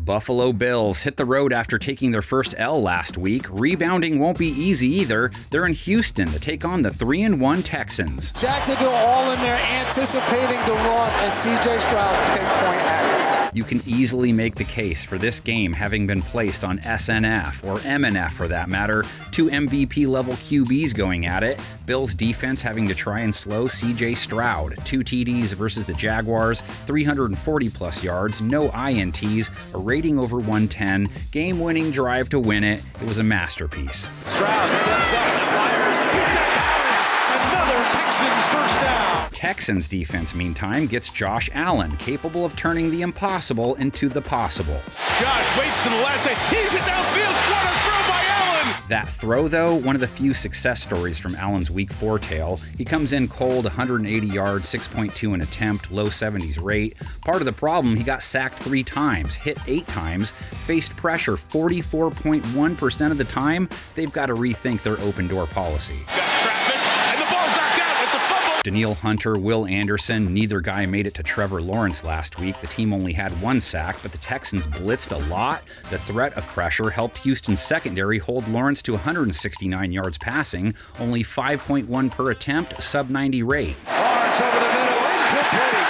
Buffalo Bills hit the road after taking their first L last week. Rebounding won't be easy either. They're in Houston to take on the 3-1 Texans. Jacksonville all in there anticipating the run, and C.J. Stroud pinpoint accuracy. You can easily make the case for this game having been placed on SNF, or MNF for that matter. Two MVP-level QBs going at it. Bills defense having to try and slow C.J. Stroud. 2 TDs versus the Jaguars, 340-plus yards, no INTs, a rating over 110, game-winning drive to win it. It was a masterpiece. Stroud steps up and fires. He's got balance. Another Texans first down. Texans defense, meantime, gets Josh Allen, capable of turning the impossible into the possible. Josh waits to the last second. He's it downfield. What a throw by Allen! That throw, though, one of the few success stories from Allen's Week 4 tale. He comes in cold, 180 yards, 6.2 an attempt, low 70s rate. Part of the problem, he got sacked 3 times, hit 8 times, faced pressure 44.1% of the time. They've got to rethink their open door policy. Got traffic, and the ball's knocked out. It's a fumble. Danielle Hunter, Will Anderson, neither guy made it to Trevor Lawrence last week. The team only had 1 sack, but the Texans blitzed a lot. The threat of pressure helped Houston's secondary hold Lawrence to 169 yards passing, only 5.1 per attempt, sub-90 rate. Lawrence over the middle, incomplete.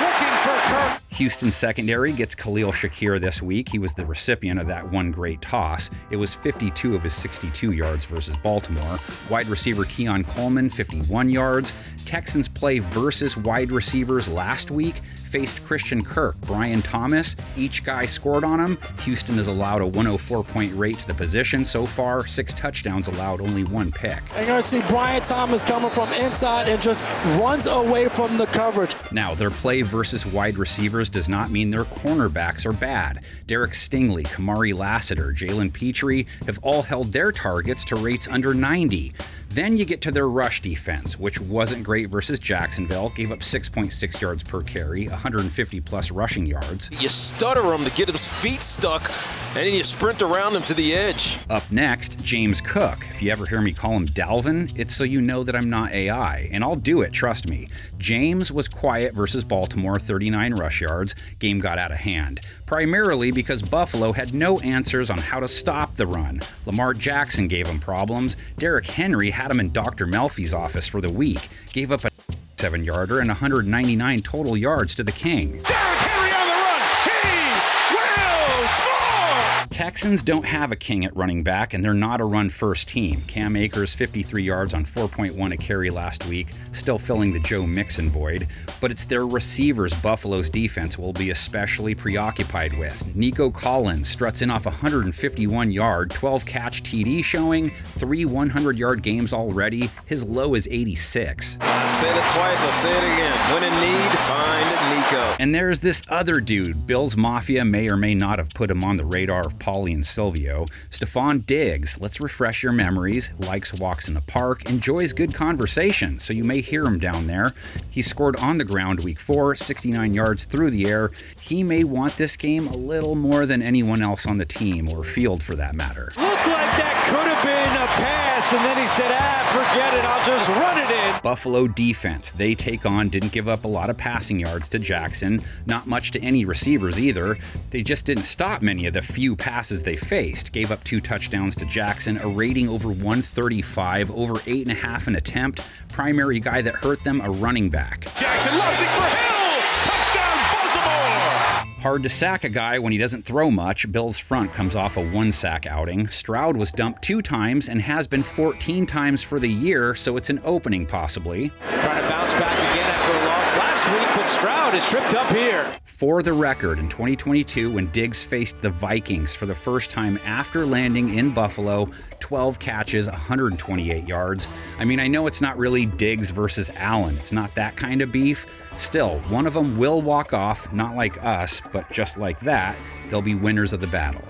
Looking for Kirk. Houston's secondary gets Khalil Shakir this week. He was the recipient of that one great toss. It was 52 of his 62 yards versus Baltimore. Wide receiver Keon Coleman, 51 yards. Texans play versus wide receivers last week. Faced Christian Kirk, Brian Thomas. Each guy scored on him. Houston has allowed a 104-point rate to the position so far. 6 touchdowns allowed, only 1 pick. And you're going to see Brian Thomas coming from inside and just runs away from the coverage. Now, their play versus wide receivers does not mean their cornerbacks are bad. Derek Stingley, Kamari Lassiter, Jalen Petrie have all held their targets to rates under 90. Then you get to their rush defense, which wasn't great versus Jacksonville, gave up 6.6 yards per carry, 150-plus rushing yards. You stutter him to get his feet stuck, and then you sprint around him to the edge. Up next, James Cook. If you ever hear me call him Dalvin, it's so you know that I'm not AI, and I'll do it, trust me. James was quiet versus Baltimore, 39 rush yards. Game got out of hand, primarily because Buffalo had no answers on how to stop the run. Lamar Jackson gave him problems. Derrick Henry had him in Dr. Melfi's office for the week. Gave up a 7-yarder and 199 total yards to the King. Derrick Henry on the run. He will score! Texans don't have a king at running back, and they're not a run-first team. Cam Akers, 53 yards on 4.1 a carry last week, still filling the Joe Mixon void. But it's their receivers Buffalo's defense will be especially preoccupied with. Nico Collins struts in off a 151-yard, 12-catch TD showing, 3 100-yard games already. His low is 86. I said it twice, I'll say it again. When in need, find Nico. And there's this other dude. Bills Mafia may or may not have put him on the radar of Paulie and Silvio. Stephon Diggs, let's refresh your memories, likes walks in the park, enjoys good conversation, so you may hear him down there. He scored on the ground week 4, 69 yards through the air. He may want this game a little more than anyone else on the team, or field for that matter. Looked like that could have been a pass, and then he said, forget it, I'll just run it in. Buffalo defense, they take on, didn't give up a lot of passing yards to Jackson, not much to any receivers either. They just didn't stop many of the few passes they faced. Gave up 2 touchdowns to Jackson, a rating over 135, over 8.5 an attempt. Primary guy that hurt them, a running back. Jackson lofting for Hill! Touchdown, Baltimore! Hard to sack a guy when he doesn't throw much. Bills front comes off a 1-sack outing. Stroud was dumped 2 times and has been 14 times for the year, so it's an opening possibly. Trying to bounce back again after a loss last week, but Stroud is tripped up here. For the record, in 2022, when Diggs faced the Vikings for the first time after landing in Buffalo, 12 catches, 128 yards. I mean, I know it's not really Diggs versus Allen. It's not that kind of beef. Still, one of them will walk off, not like us, but just like that, they'll be winners of the battle.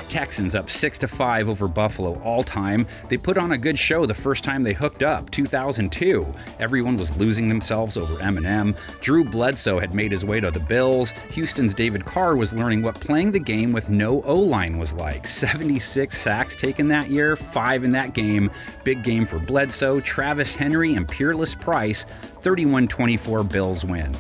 Texans up 6-5 over Buffalo all time. They put on a good show the first time they hooked up, 2002. Everyone was losing themselves over Eminem. Drew Bledsoe had made his way to the Bills. Houston's David Carr was learning what playing the game with no O-line was like. 76 sacks taken that year, 5 in that game. Big game for Bledsoe, Travis Henry, and Peerless Price. 31-24 Bills win.